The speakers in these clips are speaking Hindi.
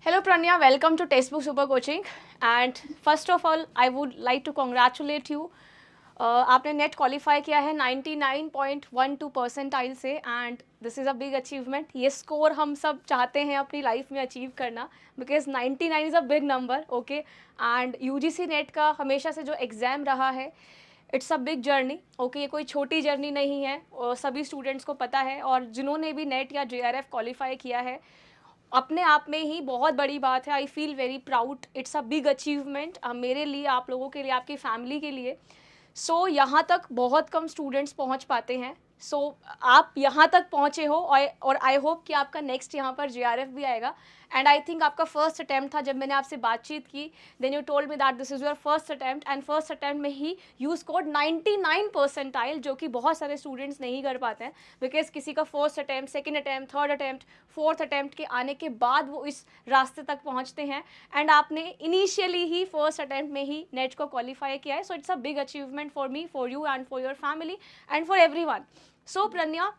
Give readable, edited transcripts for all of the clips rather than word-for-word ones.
Hello Pranya, welcome to Textbook Super Coaching. And first of all, I would like to congratulate you. आपने नेट क्वालिफाई किया है 99.12 परसेंटाइल से and this is a big achievement. ये स्कोर हम सब चाहते हैं अपनी लाइफ में अचीव करना because 99 is a big number. Okay. And UGC net का हमेशा से जो एग्ज़ाम रहा है, it's a big journey. Okay, ये कोई छोटी जर्नी नहीं है और सभी स्टूडेंट्स को पता है. और जिन्होंने भी नेट या जेआरएफ क्वालिफाई किया है, अपने आप में ही बहुत बड़ी बात है. आई feel very proud. It's a big achievement मेरे लिए, आप लोगों के लिए, आपकी फैमिली के लिए. सो यहाँ तक बहुत कम स्टूडेंट्स पहुँच पाते हैं. सो आप यहाँ तक पहुँचे हो और आई होप कि आपका नेक्स्ट यहाँ पर जेआरएफ भी आएगा. एंड आई थिंक आपका फर्स्ट अटैम्प्ट था. जब मैंने आपसे बातचीत की, then you told me that this is your first attempt and first attempt में ही यू स्कोर्ड 99 परसेंटाइल, जो कि बहुत सारे स्टूडेंट्स नहीं कर पाते हैं. बिकॉज किसी का first attempt, second attempt, third attempt, fourth attempt के आने के बाद वो इस रास्ते तक पहुंचते हैं. एंड आपने इनिशियली ही फर्स्ट अटैम्प्ट में ही नेट को क्वालिफाई किया है. So it's a big achievement for me, for you and for your family and for everyone. So Pranya,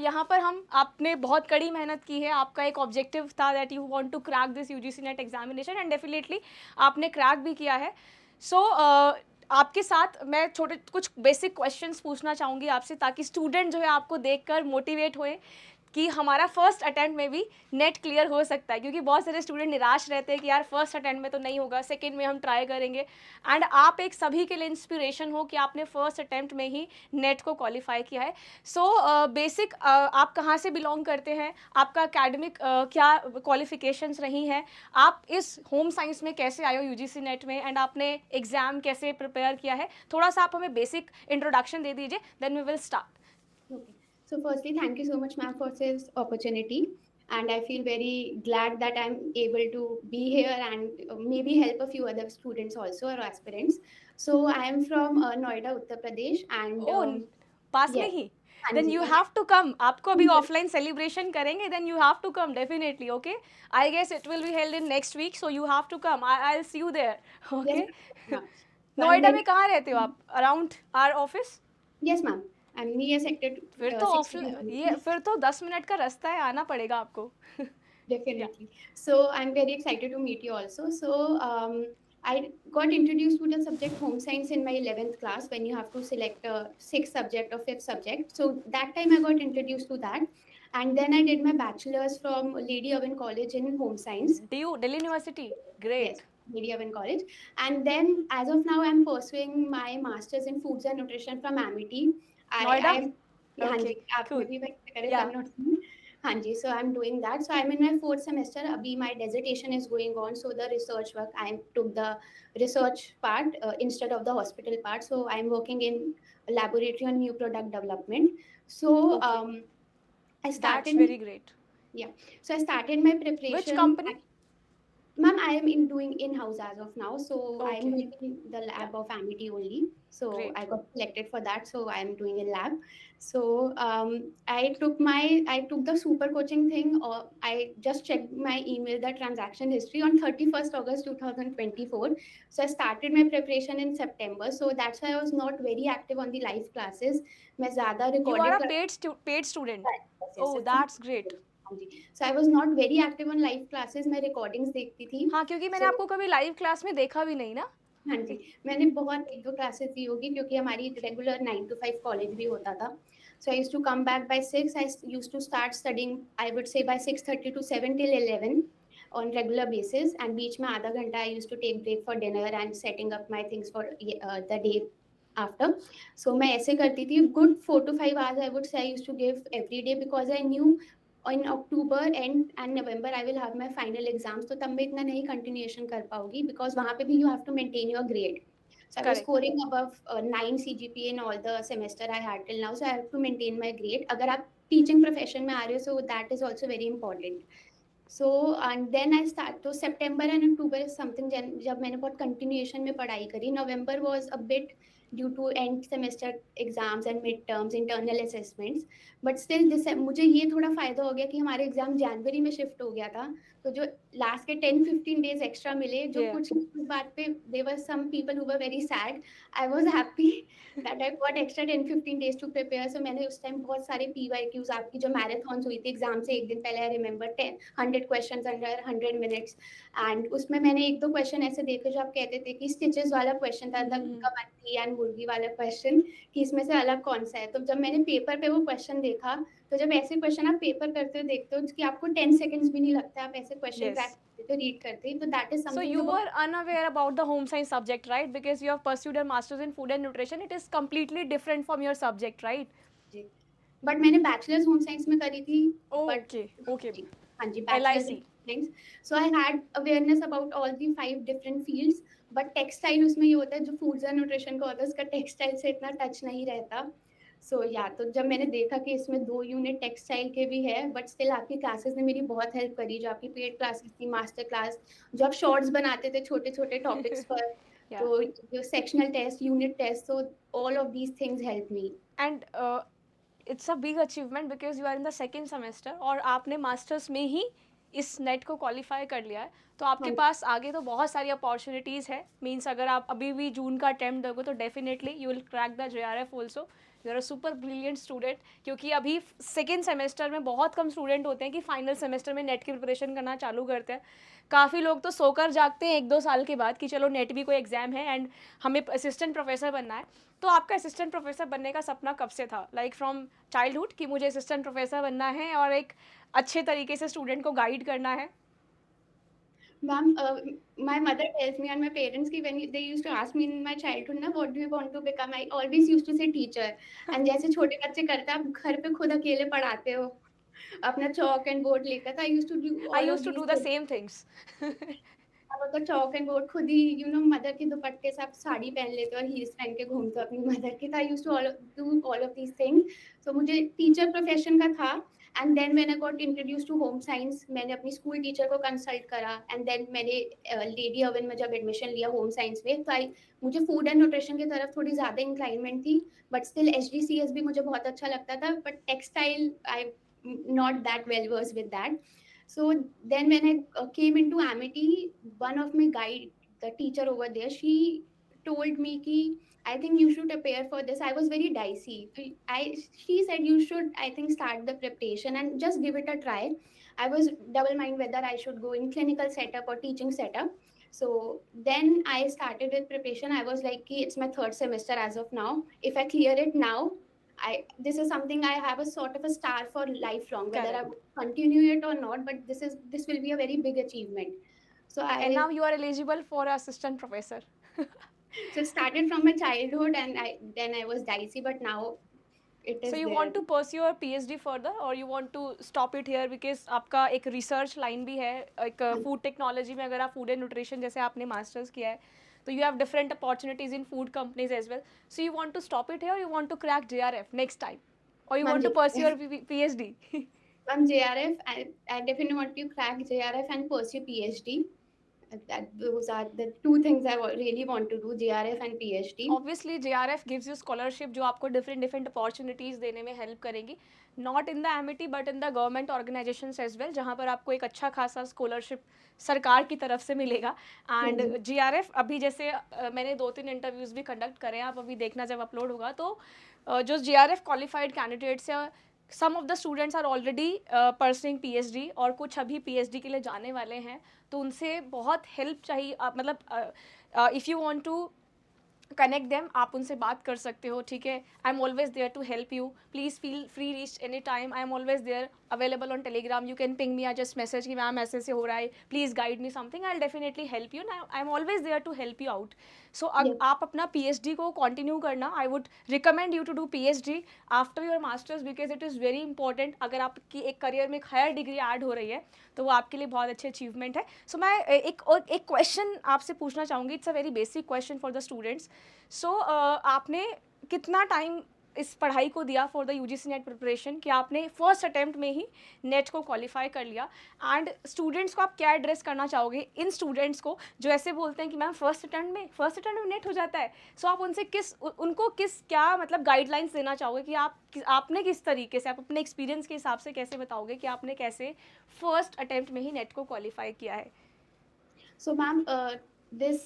यहाँ पर हम आपने बहुत कड़ी मेहनत की है. आपका एक ऑब्जेक्टिव था that you want to crack this UGC NET examination and definitely आपने क्रैक भी किया है. सो आपके साथ मैं छोटे कुछ बेसिक क्वेश्चंस पूछना चाहूँगी आपसे, ताकि स्टूडेंट जो है आपको देखकर मोटिवेट होए कि हमारा फर्स्ट अटेम्प्ट में भी नेट क्लियर हो सकता है. क्योंकि बहुत सारे स्टूडेंट निराश रहते हैं कि यार फर्स्ट अटेम्प्ट में तो नहीं होगा, सेकंड में हम ट्राई करेंगे. एंड आप एक सभी के लिए इंस्पिरेशन हो कि आपने फर्स्ट अटेम्प्ट में ही नेट को क्वालिफाई किया है. सो बेसिक आप कहाँ से बिलोंग करते हैं, आपका एकेडमिक क्या क्वालिफिकेशंस रही हैं, आप इस होम साइंस में कैसे आए हो यूजीसी नेट में, एंड आपने एग्जाम कैसे प्रिपेयर किया है, थोड़ा सा आप हमें बेसिक इंट्रोडक्शन दे दीजिए, then we will start. Okay. So firstly, thank you so much, ma'am, for this opportunity. And I feel very glad that I'm able to be here and maybe help a few other students also or aspirants. So I am from Noida, Uttar Pradesh, and ओ, पास में yes, ही. Then Hanji. You have to come. आपको अभी ऑफलाइन सेलिब्रेशन करेंगे, then you have to come definitely. Okay, I guess it will be held in next week, so you have to come. I will see you there. Yes, okay. ma'am. So I'm Noida में very कहाँ रहते हो आप, around our office? yes, ma'am. I'm near sector फिर तो 62. ऑफलाइन, ये फिर तो 10 मिनट का रास्ता है, आना पड़ेगा आपको. या. Definitely. So I'm very excited to meet you also. So I got introduced to the subject home science in my 11th class when you have to select a sixth subject or fifth subject. So that time I got introduced to that. And then I did my bachelor's from Lady Owen College in home science. Delhi university. Yes, great. Lady Owen College. And then as of now, I'm pursuing my master's in foods and nutrition from Amity. Noida. I am हाँ ओके. जी, आपने कूल. भी व्यक्त करे, या. I'm not हाँ जी, so I'm doing that. So I'm in my fourth semester. अभी my dissertation is going on. So the research work, I took the research part instead of the hospital part. So I'm working in a laboratory on new product development. So okay, I that's started, very great. yeah. So I started my which preparation. Company? Ma'am, I am in doing in-house as of now. So I am okay. doing in the या. lab of Amity only. So great. I got selected for that. So I am doing a lab. So I took the super coaching thing. Or I just checked my email, the transaction history on 31st August 2024. So I started my preparation in September. So that's why I was not very active on the live classes. मैं ज़्यादा You are recorded a paid student. yes, yes, Oh, it's that's great. हाँ जी. So I was not very active on live classes. मैं recordings देखती थी. हाँ, क्योंकि मैंने So आपको कभी लाइव क्लास में देखा भी नहीं ना. हाँ जी, मैंने बहुत 1-2 क्लासेस दी होगी क्योंकि हमारी रेगुलर 9 to 5 कॉलेज भी होता था. So I used to come back by 6. I used to start studying, I would say by 6:30 to 7 till 11 on regular basis. And बीच में आधा घंटा I used to take break for dinner and setting up my things for the day after. So मैं ऐसे करती थी. Good 4 to 5 hours I would say I used to give every day because I knew in October and November I will have my final exams. तो तब मैं इतना नहीं continuation कर पाऊँगी because वहाँ पे भी you have to maintain your grade. So I was correct. scoring above 9 CGPA in all the semester I had till now. So I have to maintain my grade. अगर आप teaching profession में आ रहे हो, so that is also very important. So and then I start तो September and October is something जब मैंने बहुत continuation में पढ़ाई करी. November was a bit due to end semester exams and mid terms internal assessments, but still this मुझे ये थोड़ा फ़ायदा हो गया कि हमारे एग्ज़ाम जनवरी में शिफ्ट हो गया था, तो जो लास्ट के 10-15 डेज़ एक्स्ट्रा मिले, जो Yeah. कुछ उस बात पे there were some people who were very sad, I was happy that I got extra 10-15 days to prepare. So मैंने उस टाइम बहुत सारे पीवाईक्यूज़, आपकी जो मैराथन्स हुई थी एग्ज़ाम से एक दिन पहले, I remember 10 100 questions under 100 minutes, and उसमें मैंने 1-2 क्वेश्चन ऐसे देखे जो आप कहते थे कि स्टिचेस वाला क्वेश्चन था, द हम्म। कवंती एंड मुर्गी वाला क्वेश्चन, कि इसमें से अलग कौन-सा है। तो जब मैंने पेपर पे वो क्वेश्चन देखा, तो जब ऐसे क्वेश्चन आप पेपर करते हुए देखते हो कि आपको 10 सेकंड्स भी नहीं लगता, आप ऐसे क्वेश्चन क्रैक Yes. करते हो, रीड करते हो, तो that is So something you जो बहुत were unaware about the home science subject, right? Because you have pursued your masters in food and nutrition. It is completely different from your subject, right? जी। बट मैंने बैचलर्स होम साइंस में करी थी, Oh, बट okay. Okay. जी, हाँ जी, बैचलर्स इन LIC. साइंस। So I had awareness about all the 5 different fields, but textile उसमें ये होता है, जो फूड्स एंड न्यूट्रिशन का होता है, उसका टेक्सटाइल से इतना टच नहीं रहता। सो या तो जब मैंने देखा कि इसमें 2 यूनिट टेक्सटाइल के भी है, बट स्टिल आपकी क्लासेस ने मेरी बहुत हेल्प करी, जो आपकी पेड क्लासेस थी, मास्टर क्लास, जो आप शॉर्ट्स बनाते थे छोटे-छोटे टॉपिक्स पर, Yeah. तो जो sectional test, unit test, so all of these things help me. And it's a big achievement because you are in the second semester और आपने मास्टर्स में ही इस नेट को क्वालिफाई कर लिया है, तो आपके हाँ जी, पास आगे तो बहुत सारी अपॉर्चुनिटीज़ है। मीन्स अगर आप अभी भी जून का अटैम्प्ट दोगे तो definitely you will crack the JRF also. You are a super brilliant student, क्योंकि अभी सेकेंड सेमेस्टर में बहुत कम स्टूडेंट होते हैं कि फाइनल सेमेस्टर में नेट की प्रिपरेशन करना चालू करते हैं। काफ़ी लोग तो सोकर जागते हैं 1-2 साल के बाद कि चलो नेट भी कोई एग्ज़ाम है एंड हमें असिस्टेंट प्रोफेसर बनना है। तो आपका असिस्टेंट प्रोफेसर बनने का सपना कब से था? लाइक फ्रॉम चाइल्डहुड कि मुझे असिस्टेंट प्रोफेसर बनना है और एक अच्छे तरीके से स्टूडेंट को गाइड करना है? Ma'am, my mother tells me and my parents कि when they used to ask me in my childhood ना, what do you want to become, I always used to say teacher, and जैसे छोटे बच्चे करते हैं, आप घर पे खुद अकेले पढ़ाते हो अपना चॉक एंड बोर्ड लेकर, तो I used to do I all of used to these do the things. Same things. आप अगर चॉक एंड बोर्ड खुद ही, मदर के दुपट्टे से आप साड़ी पहन लेते हो और हील्स पहन के घूमते हो अपनी मदर की, तो I used to do all of these things. So मुझे टीचर प्रोफेशन का था, and then when I got introduced to home science, मैंने अपनी स्कूल टीचर को कंसल्ट करा, एंड देन मैंने लेडी ओवन में जब एडमिशन लिया होम साइंस में, तो आई मुझे फूड एंड न्यूट्रिशन की तरफ थोड़ी ज़्यादा इंक्लाइनमेंट थी, बट स्टिल HDCS भी मुझे बहुत अच्छा लगता था, but textile I not that well versed with that. So then when I came into Amity, one of my guide, the teacher over there, she told me ki I think you should prepare for this. I was very dicey. She said you should, I think, start the preparation and just give it a try. I was double mind whether I should go in clinical setup or teaching setup. So then I started with preparation. I was like, ki, it's my third semester as of now. If I clear it now, I this is something I have a sort of a star for lifelong, whether I correct. would continue it or not, but this will be a very big achievement. So and I now you are eligible for assistant professor. so started from my childhood, and I was dicey, but now it so is you there. Want to pursue your PhD further और you want to stop it here because आपका एक रिसर्च लाइन भी है, एक फूड टेक्नोलॉजी में अगर आप फूड एंड न्यूट्रिशन जैसे आपने मास्टर्स किया है तो you have different opportunities in food companies as well. So you want to stop it here, you want to crack JRF next time और you Ma'am, want to pursue your PhD? ma'am, JRF, I definitely want to crack JRF and pursue PhD. Those are the two things I really want to do, JRF and PhD. Obviously JRF gives you scholarship जो आपको डिफरेंट डिफरेंट अपॉर्चुनिटीज़ देने में हेल्प करेंगी, not in the Amity but in the government organisation as well, जहाँ पर आपको एक अच्छा खासा स्कॉलरशिप सरकार की तरफ से मिलेगा। हाँ एंड जी, JRF अभी जैसे मैंने 2-3 इंटरव्यूज़ भी कंडक्ट करे हैं, आप अभी देखना जब अपलोड होगा तो जो JRF क्वालिफाइड कैंडिडेट्स है, some of the students are already pursuing PhD और कुछ अभी PhD के लिए जाने वाले हैं, तो उनसे बहुत हेल्प चाहिए। मतलब if you want to connect them, आप उनसे बात कर सकते हो, ठीक है। I am always there to help you, please feel free reach any time, I am always there available on Telegram, you can ping me, I just message कि मैम ऐसे ऐसे हो रहा है, please guide me something, I will definitely help you, I am always there to help you out. So yes, आप अपना PhD को कंटिन्यू करना, I would recommend you to do PhD after your masters because it is very important. अगर आपकी एक करियर में एक हायर डिग्री ऐड हो रही है तो वो आपके लिए बहुत अच्छी अचीवमेंट है। सो मैं एक क्वेश्चन आपसे पूछना चाहूँगी, it's a very basic question for the students. So आपने कितना टाइम इस पढ़ाई को दिया for the UGC NET preparation कि आपने फर्स्ट अटेम्प्ट में ही नेट को क्वालिफाई कर लिया। एंड स्टूडेंट्स को आप क्या एड्रेस करना चाहोगे, इन स्टूडेंट्स को जो ऐसे बोलते हैं कि मैम फर्स्ट अटेम्प्ट में नेट हो जाता है? सो आप उनसे उनको किस क्या मतलब गाइडलाइंस देना चाहोगे कि आपने किस तरीके से, आप अपने एक्सपीरियंस के हिसाब से कैसे बताओगे कि आपने कैसे फर्स्ट अटेम्प्ट में ही नेट को क्वालिफाई किया है? So, ma'am, this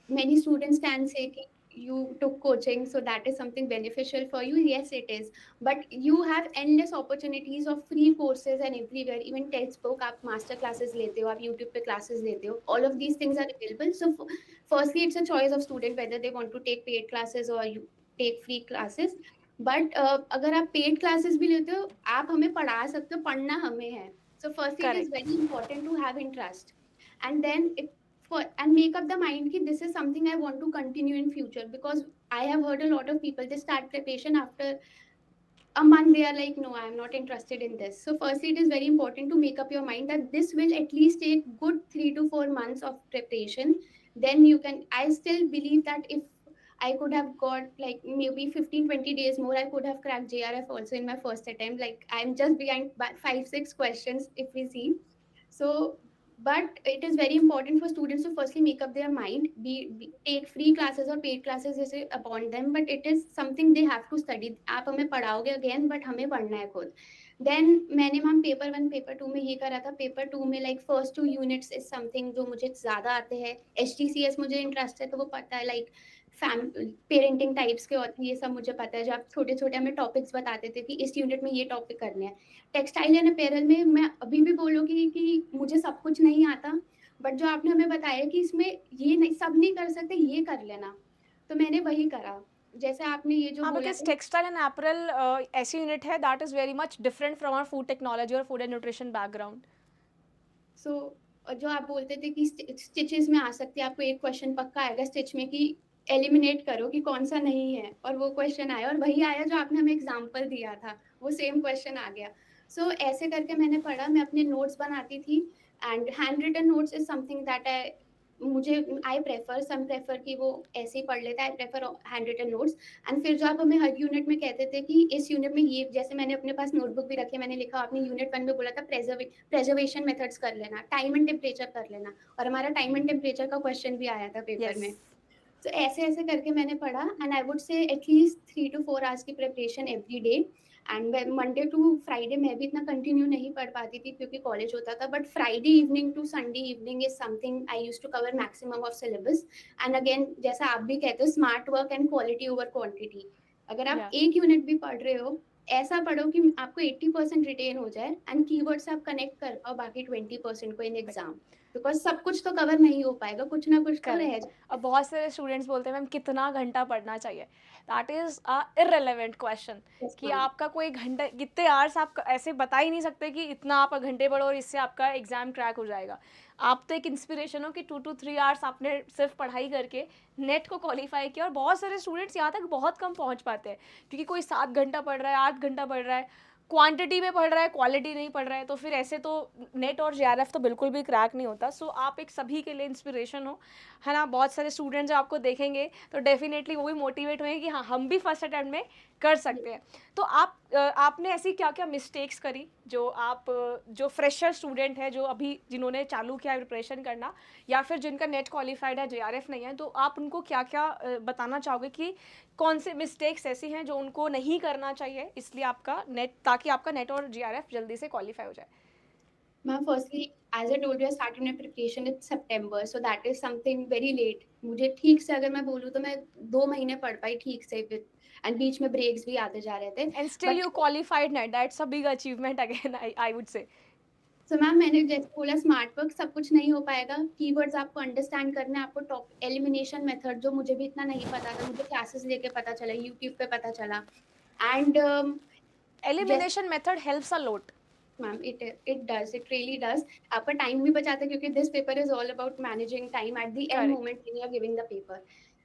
many students can say कि you took coaching, so that is something beneficial for you. Yes, it is. But you have endless opportunities of free courses and everywhere. Even textbook, आप master classes लेते हो, आप YouTube पे classes लेते हो. All of these things are available. So, firstly, it's a choice of student whether they want to take paid classes or you take free classes. But अगर आप paid classes भी लेते हो, आप हमें पढ़ा सकते हो, पढ़ना हमें है. So, firstly, it is correct. very important to have interest. And then and make up the mind कि this is something I want to continue in future, because I have heard a lot of people, they start preparation after a month they are like, no, I am not interested in this. So firstly, it is very important to make up your mind that this will at least take good 3 to 4 months of preparation. Then you can, I still believe that if I could have got like maybe 15-20 days more, I could have cracked JRF also in my first attempt. Like I'm just behind by 5-6 questions if we see. So, but it is very important for students to firstly make up their mind, take free classes or paid classes जैसे upon them, but it is something they have to study. आप हमें पढ़ाओगे again, but हमें पढ़ना है खुद. Then मैंने मैम पेपर 1 पेपर 2 में ये करा था. पेपर 2 में like first 2 units is something जो मुझे ज़्यादा आते हैं. HTCS मुझे इंटरेस्ट है तो वो पता है, like पेरेंटिंग टाइप्स के होते हैं, ये सब मुझे पता है. जो आप छोटे छोटे हमें टॉपिक्स बताते थे कि इस यूनिट में ये टॉपिक करने हैं. टेक्सटाइल एंड अपैरल में मैं अभी भी बोलूँगी कि मुझे सब कुछ नहीं आता, बट जो आपने हमें बताया कि इसमें ये नहीं, सब नहीं कर सकते, ये कर लेना, तो मैंने वही करा. जैसे आपने ये जो हाँ, बोला बिकॉज़ था. टेक्सटाइल एंड अपैरल ऐसी यूनिट है that is very much different from our food technology और food and nutrition background. So जो आप बोलते थे कि स्टिचेस में आ सकती है, आपको एक क्वेश्चन पक्का आएगा स्टिच में कि एलिमिनेट करो कि कौन सा नहीं है, और वो क्वेश्चन आया और वही आया जो आपने हमें एग्जांपल दिया था, वो सेम क्वेश्चन आ गया. सो ऐसे करके मैंने पढ़ा, मैं अपने नोट्स बनाती थी. And handwritten notes is something that I prefer, some prefer कि वो ऐसे ही पढ़ लेता है. I prefer handwritten notes. And फिर जो आप हमें हर यूनिट में कहते थे कि इस यूनिट में ये, जैसे मैंने अपने पास नोटबुक भी रखी है, मैंने लिखा, आपने यूनिट 1 में बोला था प्रेजर्वेशन मेथड्स कर लेना, टाइम एंड टेम्परेचर कर लेना, और हमारा टाइम एंड टेम्परेचर का क्वेश्चन भी आया था पेपर यस। में. तो ऐसे ऐसे करके मैंने पढ़ा. And I would say at least 3 to 4 hours की preparation every day. And Monday to Friday मैं भी इतना कंटिन्यू नहीं पढ़ पाती थी क्योंकि कॉलेज होता था, but Friday evening to Sunday evening is something I use to cover maximum of syllabus. And again जैसा आप भी कहते हो, smart work and quality over quantity. अगर आप या एक यूनिट भी पढ़ रहे हो, ऐसा पढ़ो कि आपको 80% रिटेन हो जाए एंड कीवर्ड से आप कनेक्ट कर पाओ बाकी 20% को इन एग्जाम. बिकॉज सब कुछ तो कवर नहीं हो पाएगा, कुछ ना कुछ तो रह करेक्ट। अब बहुत सारे स्टूडेंट्स बोलते हैं मैम कितना घंटा पढ़ना चाहिए? That is a irrelevant question कि जाए. आपका कोई घंटा कितने आवर्स आप ऐसे बता ही नहीं सकते कि इतना आप घंटे पढ़ो और इससे आपका एग्ज़ाम क्रैक हो जाएगा। आप तो एक इंस्पिरेशन हो कि 2 to 3 आवर्स आपने सिर्फ पढ़ाई करके नेट को क्वालिफाई किया और बहुत सारे स्टूडेंट्स यहाँ तक बहुत कम पहुँच पाते हैं क्योंकि कोई 7 घंटा पढ़ रहा है, 8 घंटा पढ़ रहा है, क्वांटिटी में पढ़ रहा है, क्वालिटी नहीं पढ़ रहा है, तो फिर ऐसे तो नेट और जेआरएफ तो बिल्कुल भी क्रैक नहीं होता. सो आप एक सभी के लिए इंस्पिरेशन हो, है ना? बहुत सारे स्टूडेंट्स जब आपको देखेंगे तो डेफिनेटली वो भी मोटिवेट होंगे कि हाँ, हम भी फर्स्ट अटेम्प्ट में कर सकते हैं. तो आपने ऐसी क्या-क्या मिस्टेक्स करी जो फ्रेशर स्टूडेंट है, जो अभी जिन्होंने चालू किया है प्रिपरेशन करना या फिर जिनका नेट क्वालिफाइड है, जेआरएफ नहीं है, तो आप उनको क्या-क्या बताना चाहोगे कि कौन से मिस्टेक्स ऐसी हैं जो उनको नहीं करना चाहिए इसलिए आपका नेट ताकि आपका नेट और जीआरएफ जल्दी से क्वालिफाई हो जाए? Ma'am, firstly, as I told you, I started my preparation in September, so that is something very late. मुझे ठीक से अगर मैं बोलूँ तो मैं 2 महीने पढ़ पाई ठीक से, विद एंड बीच में ब्रेक्स भी आते जा रहे थे. And still but you qualified net, that's a big achievement again I would से. सो मैम, मैंने जैसे बोला, स्मार्ट वर्क सब कुछ नहीं हो पाएगा. कीवर्ड्स आपको अंडरस्टैंड करने हैं, आपको टॉप एलिमिनेशन मेथड जो मुझे भी इतना नहीं पता था, मुझे क्लासेस लेके पता चला, यूट्यूब पे पता चला. एंड जैसे elimination method helps a lot. Ma'am, it does, it really does. आपका टाइम भी बचाता है क्योंकि this paper is all about managing time at the end correct. Moment when you are giving the paper.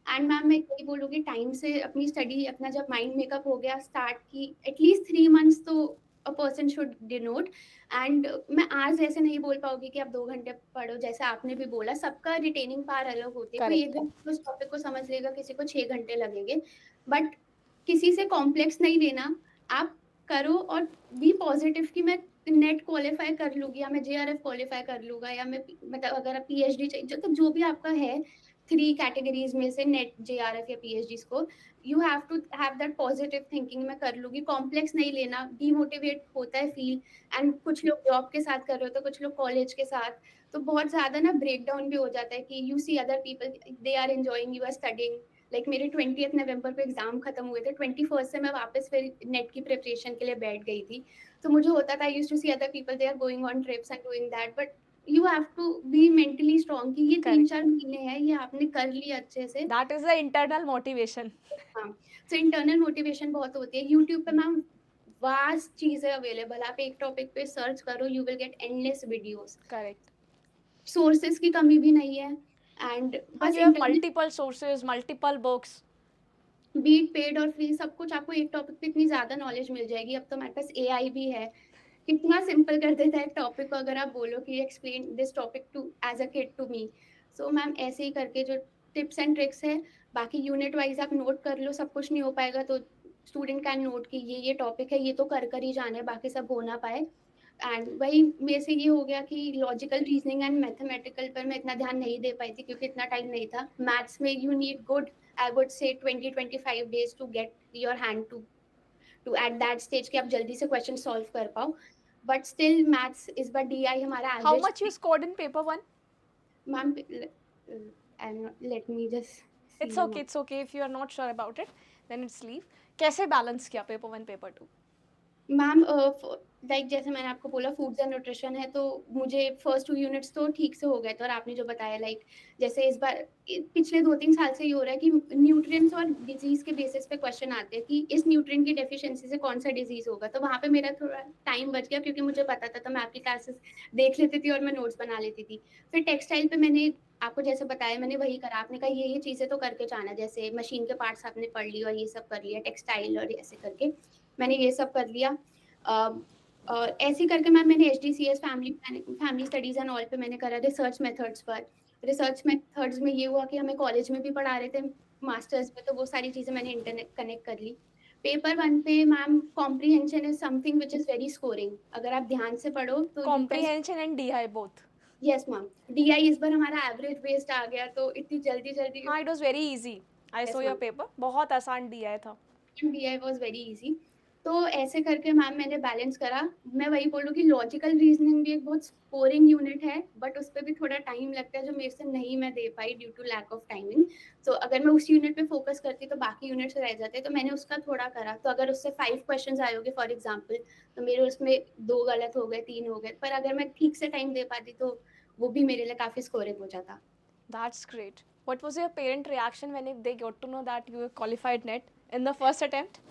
And ma'am, मैं यही बोलूँगी, टाइम से अपनी स्टडी, अपना जब माइंड मेकअप हो गया स्टार्ट की, एटलीस्ट 3 months तो a person should denote. And मैं आज ऐसे नहीं बोल पाऊंगी कि आप 2 घंटे पढ़ो, जैसे आपने भी बोला, सबका रिटेनिंग पावर अलग होती है. कोई एक करेक्ट. घंटे में उस टॉपिक को समझ लेगा, किसी को 6 घंटे लगेंगे. बट किसी से कॉम्प्लेक्स नहीं लेना, आप करो और बी पॉजिटिव कि मैं नेट क्वालिफाई कर लूँगी या मैं जेआरएफ क्वालिफाई कर लूँगा या मैं मतलब अगर आप पीएचडी चाहिए तो जो भी आपका है 3 कैटेगरीज़ में से नेट, जेआरएफ या PhD score, you have to have that positive thinking मैं कर लूँगी, कॉम्प्लेक्स नहीं लेना, डीमोटिवेट होता है फील एंड कुछ लोग जॉब के साथ कर रहे होते हैं, कुछ लोग कॉलेज के साथ, तो बहुत ज़्यादा ना ब्रेकडाउन भी हो जाता है कि you see other people they are enjoying, you are studying, like मेरे 20th नवंबर को एग्जाम खत्म हुए थे, 21st से मैं वापस फिर नेट की प्रिपरेशन के लिए बैठ गई थी। तो मुझे होता था I used to see other people they are going on trips and doing that, but you have to be mentally strong कि ये करेक्ट, 3-4 महीने हैं, ये आपने कर लिया अच्छे से। That is the internal motivation. हाँ, सो इंटरनल मोटिवेशन बहुत होती है। यूट्यूब पे मैम वास्ट चीज़ें अवेलेबल, आप एक टॉपिक पे सर्च करो, you will get endless videos. Correct. Sources की कमी भी नहीं है एंड हाँ, बस you have internet multiple sources, multiple books. बीट पेड और फ्री सब कुछ, आपको एक टॉपिक पे इतनी ज़्यादा नॉलेज मिल जाएगी। अब तो हमारे पास एआई भी है, कितना सिंपल कर देता है एक टॉपिक को, अगर आप बोलो कि explain this topic to as a kid to me. So ma'am ऐसे ही करके जो टिप्स एंड ट्रिक्स है, बाकी यूनिट वाइज़ आप नोट कर लो, सब कुछ नहीं हो पाएगा तो स्टूडेंट कैन नोट कि ये टॉपिक है, ये तो कर ही जाना है, बाकी सब हो ना पाए। एंड वही मेरे से ये हो गया कि लॉजिकल रीजनिंग एंड मैथमेटिकल पर मैं इतना ध्यान नहीं दे पाई थी क्योंकि इतना टाइम नहीं था। मैथ्स में you need good, I would say 20-25 days to get your hand to at that stage कि आप जल्दी से क्वेश्चन सॉल्व कर पाओ। बट स्टिल मैथ्स इस बार डीआई हमारा how average much you scored in paper one? Ma'am and let me just it's see okay, it's okay, if you are not sure about it then it's leave. कैसे बैलेंस किया paper one paper two? Ma'am like जैसे मैंने आपको बोला फूड्स एंड न्यूट्रिशन है तो मुझे फर्स्ट 2 यूनिट्स तो ठीक से हो गए थे और आपने जो बताया लाइक जैसे इस बार पिछले 2-3 साल से ये हो रहा है कि न्यूट्रिएंट्स और डिजीज़ के बेसिस पे क्वेश्चन आते हैं कि इस न्यूट्रिएंट की डेफिशिएंसी से कौन-सा डिजीज़ होगा। तो वहाँ पे मेरा थोड़ा टाइम बच गया क्योंकि मुझे पता था तो मैं आपकी क्लासेस देख लेती थी और मैं नोट्स बना लेती थी। फिर टेक्सटाइल पे मैंने आपको जैसे बताया मैंने वही करा। आपने कहा ये चीज़ें तो करके जाना, जैसे मशीन के पार्ट्स आपने पढ़ लिए और ये सब कर लिया, टेक्सटाइल और ऐसे करके मैंने ये सब कर लिया। ऐसे ही करके मैम मैंने एचडीसीएस फैमिली स्टडीज़ एंड ऑल पे मैंने करा रिसर्च मेथड्स पर। रिसर्च मेथड्स में ये हुआ कि हमें कॉलेज में भी पढ़ा रहे थे मास्टर्स में, तो वो सारी चीज़ें मैंने इंटरनेट कनेक्ट कर ली। पेपर 1 पे ma'am comprehension is something which is very scoring. अगर आप ध्यान से पढ़ो तो you can. Comprehension and DI both? Yes ma'am, DI इस बार हमारा एवरेज बेस्ड आ गया तो इतनी जल्दी-जल्दी। हाँ, it was very easy. I so yes your ma'am. Paper, बहुत आसान डीआई था। DI was very easy. तो ऐसे करके मैम मैंने बैलेंस करा। मैं वही बोलूँ कि लॉजिकल रीज़निंग भी एक बहुत स्कोरिंग यूनिट है, बट उसपे भी थोड़ा टाइम लगता है जो मेरे से नहीं मैं दे पाई due to lack of timing. तो अगर मैं उस यूनिट पे फ़ोकस करती तो बाकी यूनिट्स रह जाते, तो मैंने उसका थोड़ा करा। तो अगर उससे 5 क्वेश्चन्स आए होंगे फॉर एग्ज़ाम्पल, तो मेरे उसमें 2 गलत हो गए, 3 हो गए। पर अगर मैं ठीक से टाइम दे पाती तो वो भी मेरे लिए काफ़ी स्कोरिंग हो जाता। That's great. What was your parent reaction when they got to know that you qualified net in the first attempt?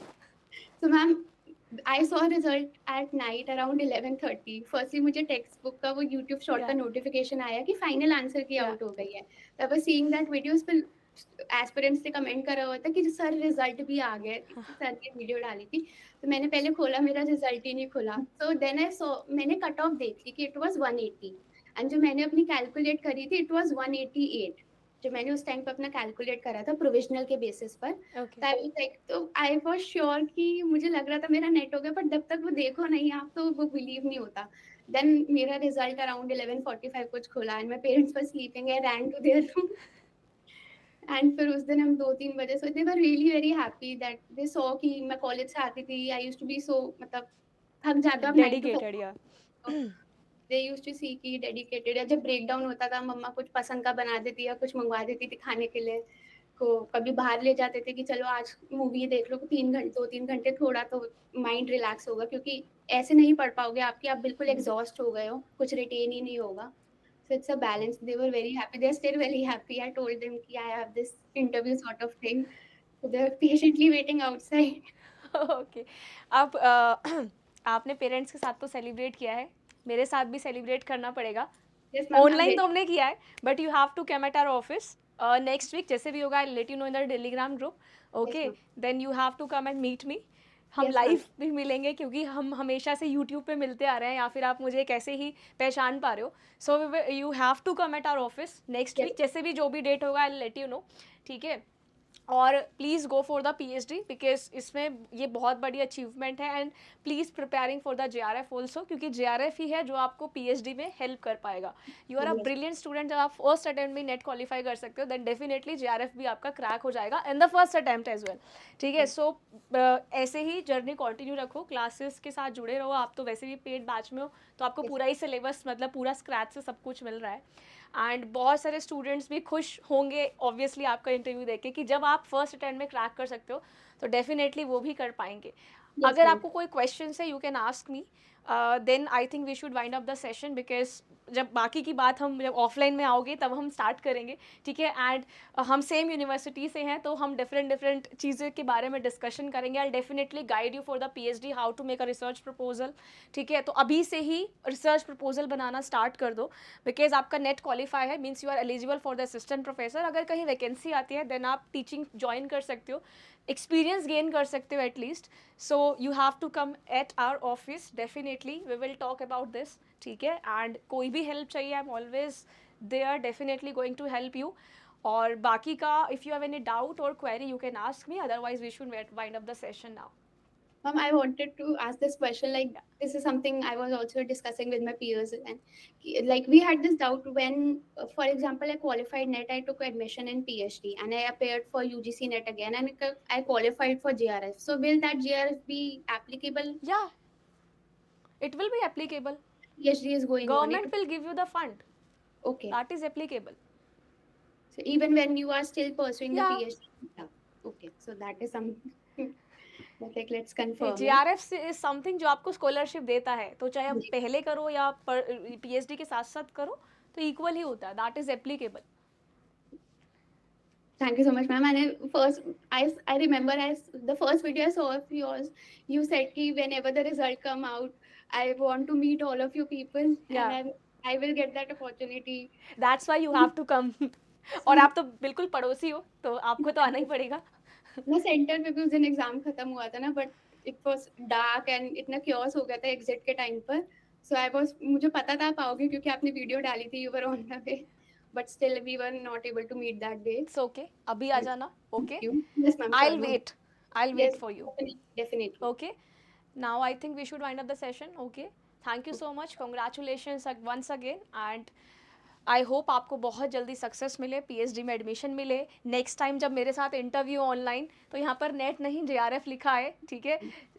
तो ma'am I saw result at night around 11:30। Firstly मुझे टेक्स्ट बुक का वो यूट्यूब शॉर्ट का Yeah, नोटिफिकेशन आया कि फाइनल आंसर की yeah. आउट हो गई है। तो I was seeing that videos पे एस्पिरेंट्स ने कमेंट करा हुआ था कि सर रिजल्ट भी आ गया, सर ने वीडियो डाली थी। तो मैंने पहले खोला, मेरा रिजल्ट ही नहीं खुला। सो देन आई सॉ मैंने कट ऑफ देख ली कि इट वाज 180 एंड जो मैंने अपनी कैलकुलेट करी थी इट वाज 188, जो मैंने उस टाइम पे अपना कैलकुलेट करा था प्रोविजनल के बेसिस पर। Okay. तो आई वाज़ लाइक, तो आई वाज़ श्योर कि मुझे लग रहा था मेरा नेट हो गया, बट जब तक वो देखो नहीं आप तो वो बिलीव नहीं होता। देन मेरा रिजल्ट अराउंड 11:45 कुछ खुला and my parents were sleeping, I ran to their room and फिर उस दिन हम 2-3 बजे सोए। They were really very happy that they saw कि मैं कॉलेज से आती थी, I used to be so मतलब थक जाते हो आप 9 टू 5 Dedicated, yeah. तो दे यूज्ड टू सी कि डेडिकेटेड है। जब ब्रेकडाउन होता था मम्मा कुछ पसंद का बना देती या कुछ मँगवा देती थी खाने के लिए। को कभी बाहर ले जाते थे कि चलो आज मूवी देख लो, 3 घंटे 2-3 घंटे थोड़ा तो माइंड रिलैक्स होगा क्योंकि ऐसे नहीं पढ़ पाओगे आप कि आप बिल्कुल एग्ज़ॉस्ट हो गए हो, कुछ रिटेन ही नहीं होगा। So it's a balance. They were very happy. They're still very happy. I told them कि I have this interview sort of thing. So they're patiently waiting outside. Okay. अब आपने पेरेंट्स के साथ तो सेलिब्रेट किया है, मेरे साथ भी सेलिब्रेट करना पड़ेगा। Yes, ma'am. I'm ऑनलाइन तो very हमने किया है, but you have to come at our office next week, जैसे भी होगा I let you know in the Telegram group. yes, okay, ma'am. Then you have to come and meet me. हम Yes, ma'am. लाइव भी मिलेंगे क्योंकि हम हमेशा से यूट्यूब पे मिलते आ रहे हैं, या फिर आप मुझे कैसे ही पहचान पा रहे हो। So you have to come at our office next Yes. Week, जैसे भी जो भी डेट होगा आई लेट यू नो। ठीक है, और please go for the PhD because इसमें ये बहुत बड़ी अचीवमेंट है and please preparing for the JRF also क्योंकि जेआरएफ ही है जो आपको पीएचडी में हेल्प कर पाएगा. You are a Yes. Brilliant student. जब आप फर्स्ट अटेम्प्ट में नेट क्वालिफाई कर सकते हो देन डेफिनेटली जेआरएफ भी आपका क्रैक हो जाएगा in the first attempt as well. ठीक है. सो ऐसे ही जर्नी कंटिन्यू रखो, क्लासेस के साथ जुड़े रहो. आप तो वैसे भी पेड बैच में हो तो आपको Yes. पूरा ही सिलेबस मतलब पूरा स्क्रैच से सब कुछ मिल रहा है. एंड बहुत सारे स्टूडेंट्स भी खुश होंगे ऑब्वियसली आपका इंटरव्यू देख के कि जब आप फर्स्ट अटेम्प्ट में क्रैक कर सकते हो तो डेफिनेटली वो भी कर पाएंगे. Yes, अगर ma'am. आपको कोई क्वेश्चन है you can ask me. Then I think we should wind up the session because जब बाकी की बात हम जब ऑफलाइन में आओगे तब हम स्टार्ट करेंगे. ठीक है. एंड हम सेम यूनिवर्सिटी से हैं तो हम डिफरेंट डिफरेंट चीज़ों के बारे में डिस्कशन करेंगे. I definitely guide you for the PhD how to make a research proposal. ठीक है. तो अभी से ही रिसर्च प्रपोजल बनाना स्टार्ट कर दो बिकॉज आपका नेट क्वालिफाई है means you are eligible for the assistant professor. अगर कहीं वैकेंसी आती है देन आप टीचिंग ज्वाइन कर सकते हो, एक्सपीरियंस गेन कर सकते हो at least. So you have to come at our office. Definitely we will talk about this. ठीक है. एंड कोई भी हेल्प चाहिए I am always they are definitely going to help you. और बाकी का if you have any doubt और query you can ask me, otherwise we should wind up the session now. Ma'am, I wanted to ask this question. Like, this is something I was also discussing with my peers, and like we had this doubt when, for example, I qualified NET. I took admission in PhD, and I appeared for UGC NET again, and I qualified for JRF. So, will that JRF be applicable? Yeah, it will be applicable. PhD is going on. Government will give you the fund. Okay. That is applicable. So even when you are still pursuing the Yeah. PhD. Yeah. Okay. So that is something. But like, let's confirm. JRF is something जो आपको स्कॉलरशिप देता है तो चाहे आप पहले करो या पीएचडी के साथ साथ करो तो इक्वल ही होता है. That is applicable. Thank you so much, ma'am. And I remember as the first video I saw of yours, you said कि whenever the result come out, I want to meet all of you people, Yeah. and I will get that opportunity. That's why you have to come. और आप तो बिल्कुल पड़ोसी हो तो आपको तो आना ही पड़ेगा. मैं सेंटर में भी उस दिन एग्जाम खत्म हुआ था ना, but it was dark and इतना क्योस हो गया था एग्जिट के टाइम पर. सो आई वाज, मुझे पता था आप आओगे क्योंकि आपने वीडियो डाली थी, you were on the way, but still we were not able to meet that day. It's okay. अभी आ जाना. Okay. Yes ma'am, I will wait. I will wait Yes, for you. definitely. Okay. Now I think we should wind up the session. Okay. Thank you so much. Congratulations once again. And I hope आपको बहुत जल्दी सक्सेस मिले, पीएचडी में एडमिशन मिले. नेक्स्ट टाइम जब मेरे साथ इंटरव्यू ऑनलाइन तो यहाँ पर नेट नहीं जेआरएफ लिखा है. ठीक है.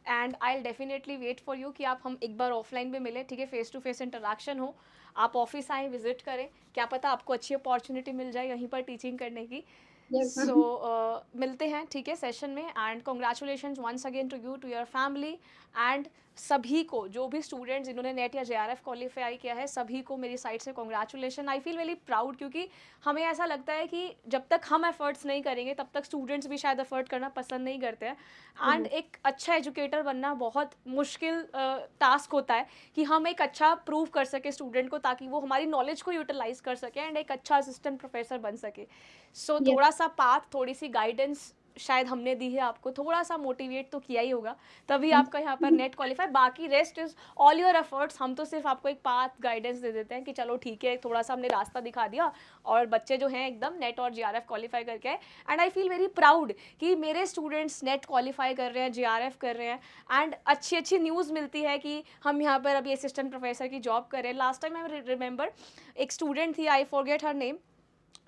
And I will definitely wait for you कि आप हम एक बार ऑफलाइन में मिले. ठीक है. फेस टू फेस इंटरेक्शन हो, आप ऑफिस आएँ, विजिट करें. क्या पता आपको अच्छी अपॉर्चुनिटी मिल जाए यहीं पर टीचिंग करने की. Yes, ma'am. सो मिलते हैं. ठीक है सेशन में. And congratulation once again to you, to your family and सभी को जो भी स्टूडेंट्स जिन्होंने नेट या जेआरएफ क्वालिफाई किया है सभी को मेरी साइड से कॉन्ग्रेचुलेशन. आई फील वेरी प्राउड क्योंकि हमें ऐसा लगता है कि जब तक हम एफर्ट्स नहीं करेंगे तब तक स्टूडेंट्स भी शायद एफर्ट करना पसंद नहीं करते हैं. एंड एक अच्छा एजुकेटर बनना बहुत मुश्किल टास्क होता है कि हम एक अच्छा प्रूव कर सके स्टूडेंट को ताकि वो हमारी नॉलेज को यूटिलाइज कर सके एंड एक अच्छा असिस्टेंट प्रोफेसर बन सके. सो Yes. थोड़ा सा पाथ, थोड़ी सी गाइडेंस शायद हमने दी है आपको, थोड़ा सा मोटिवेट तो किया ही होगा तभी आपका यहाँ पर नेट क्वालिफाई. बाकी rest is all your efforts. हम तो सिर्फ आपको एक पाथ गाइडेंस दे देते हैं कि चलो ठीक है, थोड़ा सा हमने रास्ता दिखा दिया और बच्चे जो हैं एकदम नेट और जेआरएफ क्वालिफाई करके आए. And I feel very proud कि मेरे स्टूडेंट्स नेट क्वालिफाई कर रहे हैं, जेआरएफ कर रहे हैं. एंड अच्छी अच्छी न्यूज़ मिलती है कि हम यहाँ पर अभी असिस्टेंट प्रोफेसर की जॉब कर रहे हैं. लास्ट टाइम आई रिमेंबर एक स्टूडेंट थी, आई फॉरगेट हर नेम.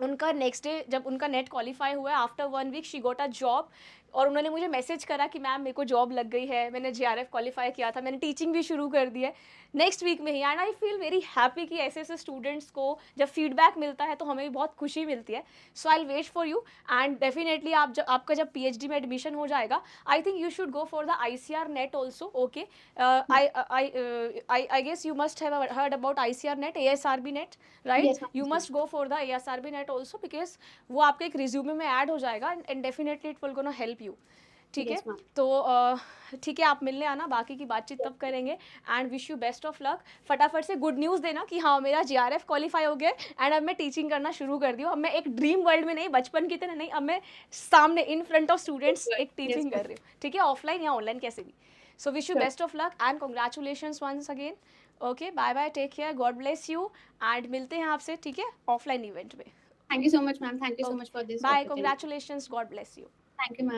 उनका नेक्स्ट डे जब उनका नेट क्वालिफाई हुआ after 1 week she got a job और उन्होंने मुझे मैसेज करा कि मैम मेरे को जॉब लग गई है, मैंने जेआरएफ क्वालिफाई किया था, मैंने टीचिंग भी शुरू कर दी है नेक्स्ट वीक में ही. And I feel very happy कि ऐसे ऐसे स्टूडेंट्स को जब फीडबैक मिलता है तो हमें भी बहुत खुशी मिलती है. So I will wait for you and definitely आपका जब पीएचडी में एडमिशन हो जाएगा I think you should go for the ICR NET also. Okay. I guess you must have heard about ICR NET, ASRB NET, right? Yes, ma'am. You must go for the ASRB NET also because वो आपके एक रिज्यूमे में ऐड हो जाएगा and definitely it will gonna help you. ठीक है. Yes, ma'am. तो ठीक है, आप मिलने आना, बाकी की बातचीत तब करेंगे. And wish you best of luck. फटाफट से गुड न्यूज़ देना कि हाँ मेरा जेआरएफ क्वालिफाई हो गया एंड अब मैं टीचिंग करना शुरू कर दी हूँ. अब मैं एक ड्रीम वर्ल्ड में नहीं, बचपन की तरह नहीं, अब मैं सामने इन फ्रंट ऑफ स्टूडेंट्स एक टीचिंग कर रही हूँ. ठीक है, ऑफलाइन या ऑनलाइन कैसे भी. So wish you Sure. Best of luck and congratulations once again. Okay, bye bye, take care, God bless you and मिलते हैं आपसे. ठीक है, ऑफलाइन इवेंट में. Thank you so much, ma'am. Thank you so much for this Bye. opportunity. Congratulations. God bless you. Thank you, ma'am.